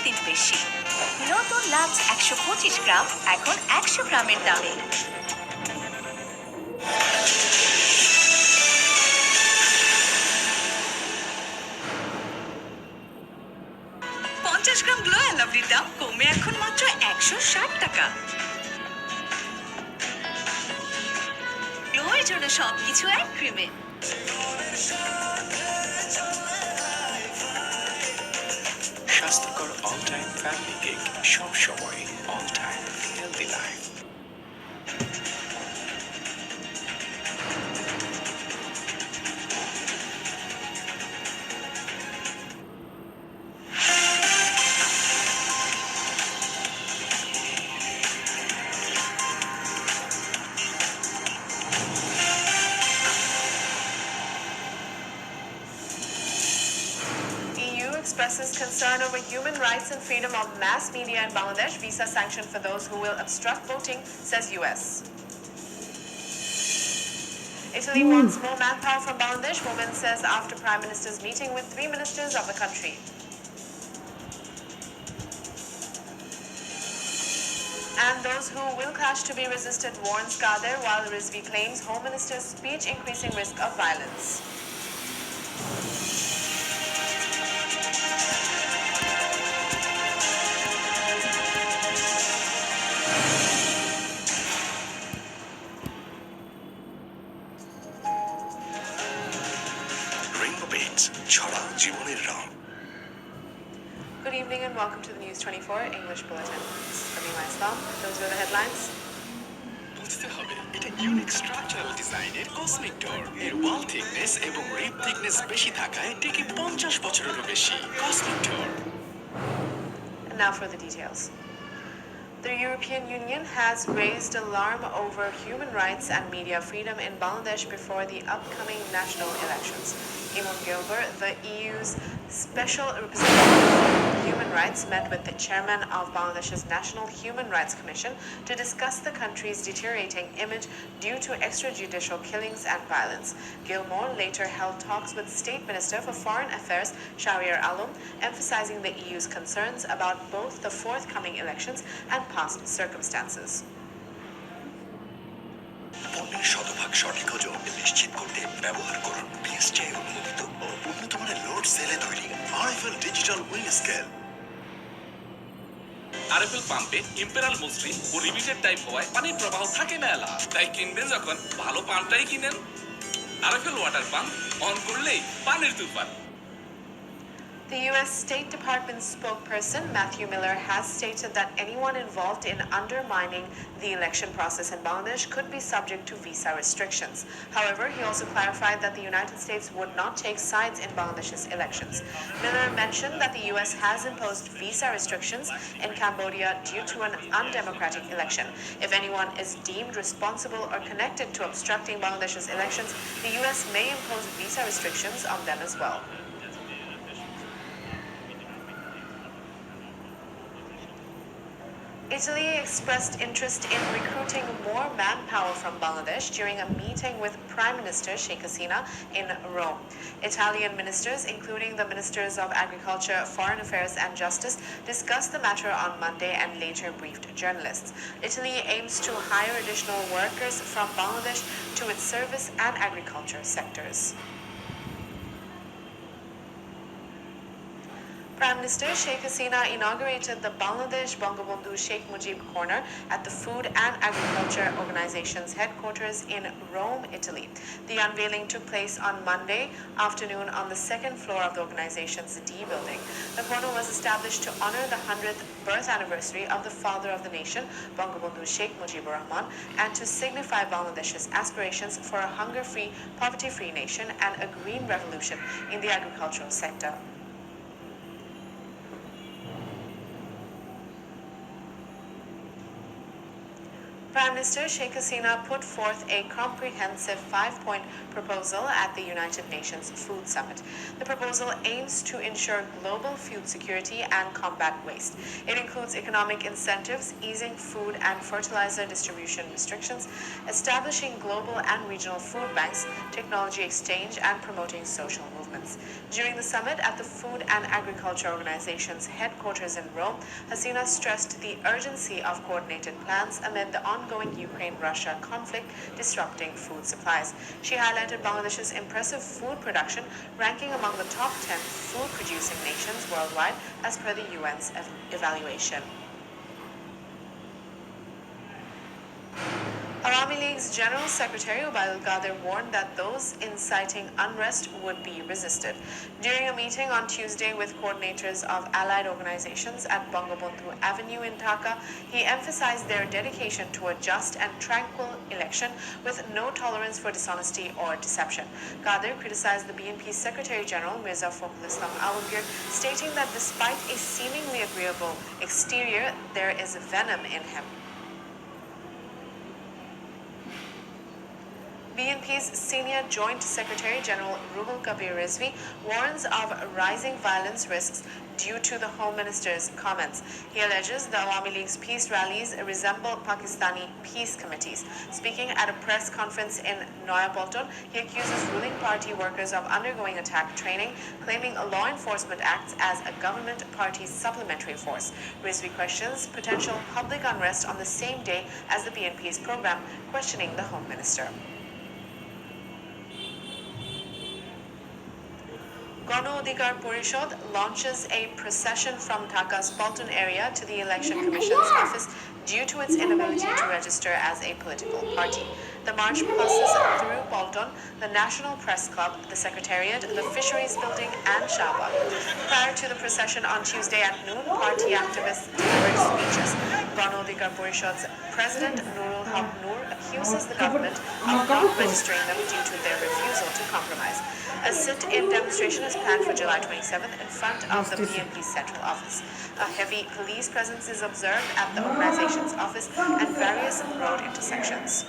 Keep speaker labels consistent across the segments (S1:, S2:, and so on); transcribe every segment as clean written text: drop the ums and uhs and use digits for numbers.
S1: দিন বেশি। নতুন লাঞ্চ 125 গ্রাম এখন 100 গ্রামের দামে। 50 গ্রাম গ্লো অ্যান্ড লাভলির দাম কমে এখন মাত্র 160 টাকা। গ্লোয়ের জন্য সবকিছু এক ক্রিমে।
S2: স্বাস্থ্যকর অল টাইম ফ্যামিলি কেক, সব সময় all time healthy life.
S3: Expresses concern over human rights and freedom of mass media in Bangladesh. Visa sanction for those who will obstruct voting, says US. Italy wants more manpower from Bangladesh, woman says after Prime Minister's meeting with 3 ministers of the country. And those who will clash to be resisted, warns Kader, while Rizvi claims Home Minister's speech increasing risk of violence. Good evening and welcome to the News24 English Bulletin. This is Samima Islam. Those were the headlines.
S2: বুঝতে হবে এটা unique structural ডিজাইনের cosmic ডোর। এর ওয়াল thickness এবং rib thickness বেশি থাকায় টিকে 50 বছরেরও বেশি। Cosmic door.
S3: And now for the details. The European Union has raised alarm over human rights and media freedom in Bangladesh before the upcoming national elections. Eamon Gilbert, the EU's Special Representative for Human Rights, met with the chairman of Bangladesh's National Human Rights Commission to discuss the country's deteriorating image due to extrajudicial killings and violence. Gilmore later held talks with State Minister for Foreign Affairs Shahriar Alam, emphasizing the EU's concerns about both the forthcoming elections and past circumstances.
S2: পণ্যের শতভাগ সঠিক ওজন নিশ্চিত করতে ব্যবহার করুন BSTI অনুমোদিত ও উন্নত মানের লোড সেলে তৈরি RFL digital wing scale.
S4: RFL পাম্পে ইম্পেরিয়াল মসৃণ ও লিমিটেড টাইপ হওয়ায় পানির প্রবাহ থাকে মেলা। তাই কিনবেন যখন ভালো পাম্পটাই কিনেন। আরএফএল ওয়াটার পাম্প অন করলেই পানির তুফান।
S3: The U.S. State Department spokesperson Matthew Miller has stated that anyone involved in undermining the election process in Bangladesh could be subject to visa restrictions. However, he also clarified that the United States would not take sides in Bangladesh's elections. Miller mentioned that the U.S. has imposed visa restrictions in Cambodia due to an undemocratic election. If anyone is deemed responsible or connected to obstructing Bangladesh's elections, the U.S. may impose visa restrictions on them as well. Italy expressed interest in recruiting more manpower from Bangladesh during a meeting with Prime Minister Sheikh Hasina in Rome. Italian ministers, including the Ministers of Agriculture, Foreign Affairs and Justice, discussed the matter on Monday and later briefed journalists. Italy aims to hire additional workers from Bangladesh to its service and agriculture sectors. Prime Minister Sheikh Hasina inaugurated the Bangladesh Bangabandhu Sheikh Mujib Corner at the Food and Agriculture Organization's headquarters in Rome, Italy. The unveiling took place on Monday afternoon on the second floor of the organization's D building. The corner was established to honor the 100th birth anniversary of the father of the nation, Bangabandhu Sheikh Mujibur Rahman, and to signify Bangladesh's aspirations for a hunger-free, poverty-free nation and a green revolution in the agricultural sector. Prime Minister Sheikh Hasina put forth a comprehensive 5-point proposal at the United Nations Food Summit. The proposal aims to ensure global food security and combat waste. It includes economic incentives, easing food and fertilizer distribution restrictions, establishing global and regional food banks, technology exchange, and promoting social movement. developments. During the summit at the Food and Agriculture Organization's headquarters in Rome, Hasina stressed the urgency of coordinated plans amid the ongoing Ukraine-Russia conflict disrupting food supplies. She highlighted Bangladesh's impressive food production, ranking among the top 10 food-producing nations worldwide as per the UN's evaluation. Awami League's General Secretary Ubaidul Qadir warned that those inciting unrest would be resisted. During a meeting on Tuesday with coordinators of allied organizations at Bangabandhu Avenue in Dhaka, he emphasized their dedication to a just and tranquil election with no tolerance for dishonesty or deception. Qadir criticized the BNP's Secretary General Mirza Fakhrul Islam Alamgir, stating that despite a seemingly agreeable exterior, there is venom in him. BNP's Senior Joint Secretary General Ruhul Kabir Rizvi warns of rising violence risks due to the Home Minister's comments. He alleges the Awami League's peace rallies resemble Pakistani peace committees. Speaking at a press conference in Noya Bolton, he accuses ruling party workers of undergoing attack training, claiming law enforcement acts as a government party's supplementary force. Rizvi questions potential public unrest on the same day as the BNP's program, questioning the Home Minister. Gano Adhikar Parishad launches a procession from Dhaka's Bolton area to the Election Commission's office due to its inability to register as a political party. The march passes through Bolton, the National Press Club, the Secretariat, the Fisheries Building, and Shahbag. Prior to the procession on Tuesday at noon, party activists delivered speeches. Gano Adhikar Parishad's President Nurul Haq Noor accuses the government of not registering them due to their refusal to compromise. A sit-in demonstration is planned for July 27th in front of the BNP central office. A heavy police presence is observed at the organization's office and various road intersections.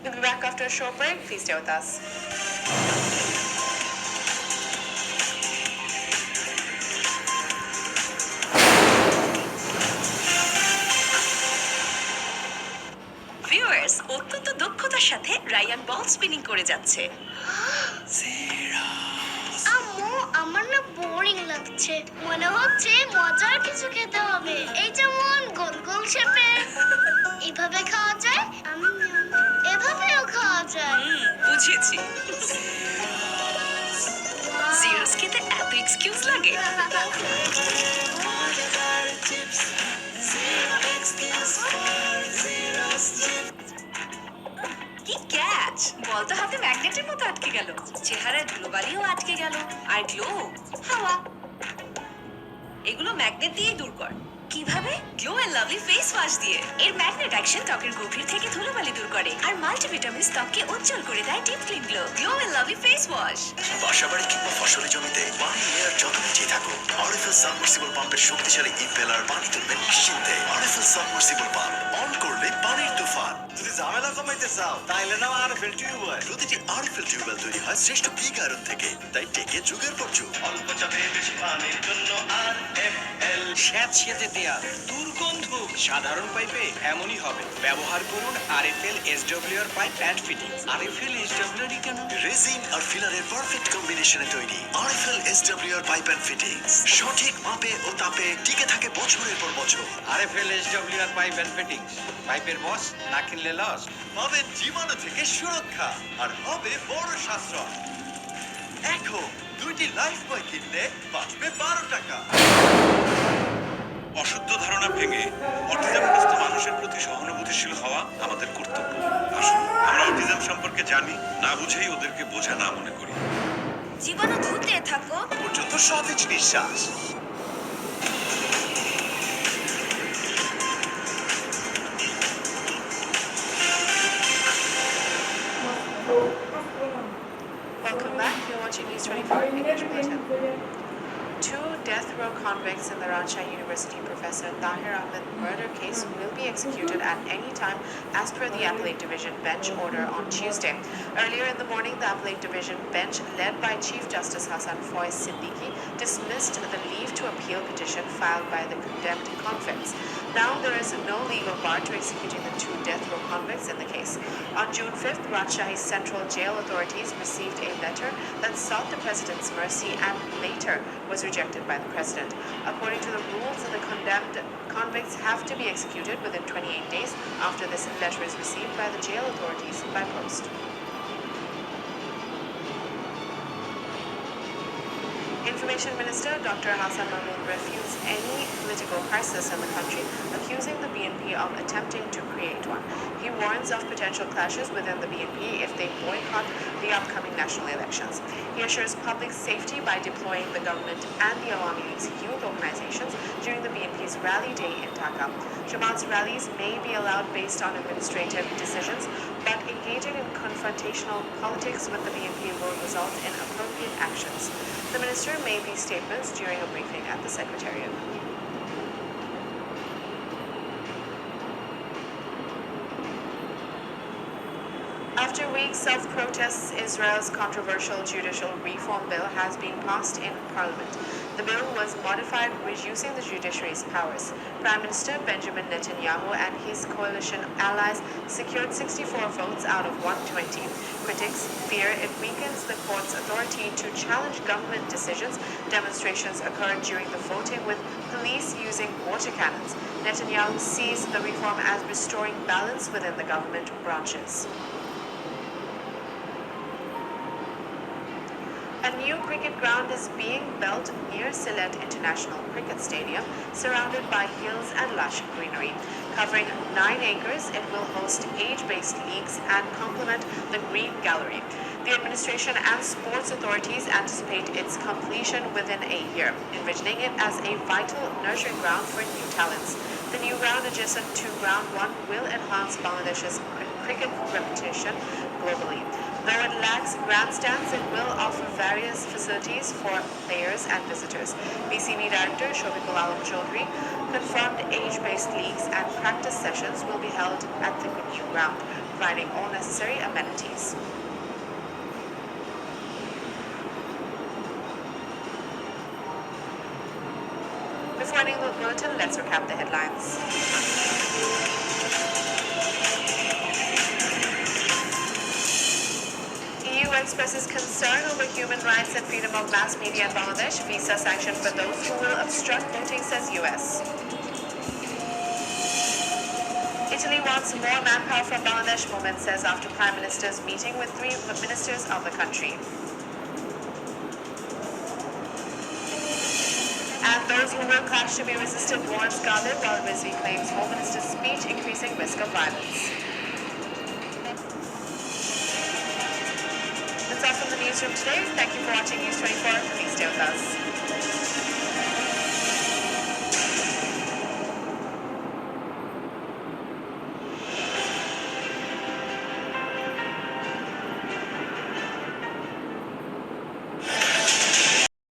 S3: We'll be back after a short break. Please stay with us.
S1: Viewers অত্যন্ত দক্ষতার সাথে Ryan বল spinning করে যাচ্ছে।
S5: আম্মু আমার না boring লাগছে মনে হচ্ছে মজার কিছু খেতে হবে এই যেমন গোল গোল শেপে এইভাবে খাওয়া যায় এভাবেও খাওয়া যায়
S1: বুঝেছি। জিরোস খেতে এত এক্সকিউজ লাগে? কি ক্যাচ! বল তো হাতে ম্যাগনেটের মতো আটকে গেল, চেহারায় ধুলোবালিও আটকে গেল, আর গ্লো হাওয়া। এগুলো ম্যাগনেট দিয়েই দূর কর। কিভাবে? Glow and lovely face wash দিয়ে। এর ম্যাগনেট অ্যাকশন ত্বকের গভীর থেকে ধুলোবালি দূর করে আর মাল্টিভিটামিন ত্বককে উজ্জ্বল করে দেয় deep clean glow. Glow and lovely face wash.
S6: বাসাবাড়ি কিংবা ফসলি জমিতে পানি নেওয়ার যত নিচেই থাকুক, আরএফএল সাবমার্সিবল পাম্পের শক্তিশালী ইম্পেলার পানি তুলবে নিশ্চিন্তে। আরএফএল সাবমার্সিবল পাম্প অন করলে পানির তুফান।
S7: যদি ঝামেলা কমাইতে চাও তাইলে নাও আরএফএল টিউবওয়েল।
S6: প্রতিটি আরএফএল টিউবওয়েল তৈরি হয় শ্রেষ্ঠ পিগ আয়রন থেকে, তাই টেকে যুগের পর যুগ।
S7: অল্প চাপে বেশি পানির জন্য আরএফএল। স্যাঁতসেঁতে দেয়াল, দুর্গন্ধ সাধারণ পাইপে এমনই হবে। ব্যবহার করুন RFL SWR pipe and fittings. RFL SWR কেন?
S6: রেজিন আর ফিলারের পারফেক্ট কম্বিনেশনে তৈরি RFL SWR pipe and fittings সঠিক মাপে ও তাপে টিকে থাকে বছরের পর বছর।
S7: RFL SWR pipe and fittings. পাইপের বস, না কিনলে লস। পাবেন জীবাণু থেকে সুরক্ষা আর হবে বড় সাশ্রয়। এখন 2টি লাইফ বয় কিনলে বাঁচবে 12 টাকা।
S8: অশুদ্ধ ধারণা ভেঙে অটিজমগ্রস্ত মানুষের প্রতি সহানুভূতিশীল হওয়া আমাদের কর্তব্য। আসুন আমরা অটিজম সম্পর্কে জানি, না বুঝেই ওদেরকে বোঝা না মনে করি।
S1: জীবাণু ধুতে থাকো
S6: পর্যন্ত সতেজ নিঃশ্বাস।
S3: Welcome back. You're watching News24 English Bulletin. 2 death row convicts in the Rajshahi University Professor Tahir Ahmed murder case will be executed at any time as per the Appellate Division bench order on Tuesday. Earlier in the morning, the Appellate Division bench, led by Chief Justice Hassan Foiz Siddiqui, dismissed the leave to appeal petition filed by the condemned convicts. Now there is no legal bar to executing the two death row convicts in the case. On June 5th, Rajshahi's central jail authorities received a letter that sought the president's mercy and later was rejected by the president. According to the rules, the condemned convicts have to be executed within 28 days after this letter is received by the jail authorities by post. Information Minister Dr. Hassan Mahmood refutes any political crisis in the country, accusing the BNP of attempting to create one. He warns of potential clashes within the BNP if they boycott the upcoming national elections. He assures public safety by deploying the government and the Awami League's youth organizations during the BNP's rally day in Dhaka. Jamaat's rallies may be allowed based on administrative decisions, but engaging in confrontational politics with the BNP will result in appropriate actions. The minister made these statements during a briefing at the Secretariat. After weeks of protests, Israel's controversial judicial reform bill has been passed in Parliament. The bill was modified, reducing the judiciary's powers. Prime Minister Benjamin Netanyahu and his coalition allies secured 64 votes out of 120. Critics fear it weakens the court's authority to challenge government decisions. Demonstrations occurred during the voting, with police using water cannons. Netanyahu sees the reform as restoring balance within the government branches. A new cricket ground is being built near Sylhet International Cricket Stadium, surrounded by hills and lush greenery. Covering 9 acres, it will host age-based leagues and complement the Green Gallery. The administration and sports authorities anticipate its completion within a year, envisioning it as a vital nurturing ground for new talents. The new ground adjacent to Ground 1 will enhance Bangladesh's cricket reputation globally. Though it lacks grandstands, it will offer various facilities for players and visitors. BCB Director Shofikul Alam Chaudhry confirmed age-based leagues and practice sessions will be held at the new ground, providing all necessary amenities. Before ending the bulletin, let's recap the headlines. EU expresses concern over human rights and freedom of mass media in Bangladesh. Visa sanction for those who will obstruct voting, says US. Italy wants more manpower from Bangladesh, Moment says after Prime Minister's meeting with 3 ministers of the country. And those who will clash to be resisted, warns Ghadir, while Rizvi claims Home Minister's speech increasing risk of violence. That's all from the newsroom today. Thank you for watching News 24. Please stay with us.